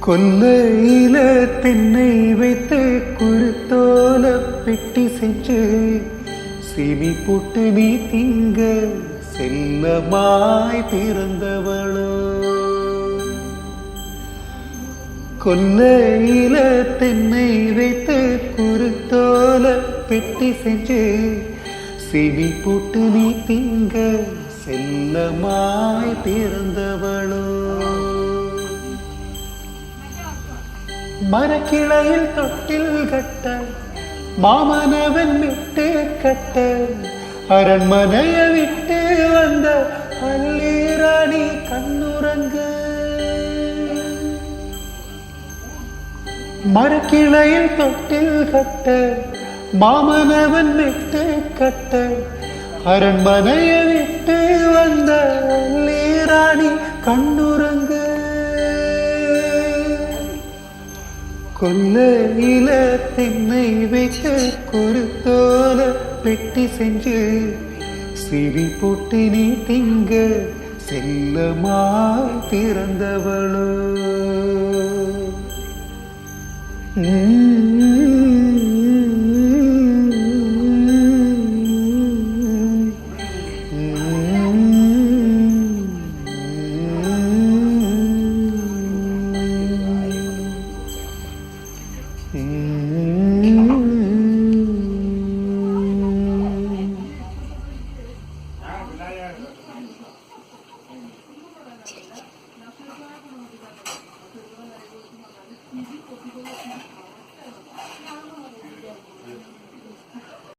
கொல்லையில தென்னை வைத்து குருத்தோல பெட்டி செஞ்சு சீனி போட்டு நீ திங்க செல்லமாய் பிறந்தவளோ. கொல்லையில தென்னை வைத்து குருத்தோல பெட்டி செஞ்சு சீனி போட்டு நீ திங்க செல்லமாய் பிறந்தவளோ. மரக்கிளையில் தொட்டில் கட்ட மாமனவன் விட்டு கட்ட அரண்மனைய விட்டு வந்த அல்லீராணி கண்ணுறங்கு. மரக்கிளையில் தொட்டில் கட்ட மாமனவன் விட்டு கட்ட அரண்மனைய விட்டு வந்த அல்லீராணி கண்ணுறங்கு. கொல்லையில தென்னை வைக்க குருத்தோல பெட்டி செஞ்சு சிரி போட்டு நீ திங்க செல்லமாய் பிறந்தவளோ.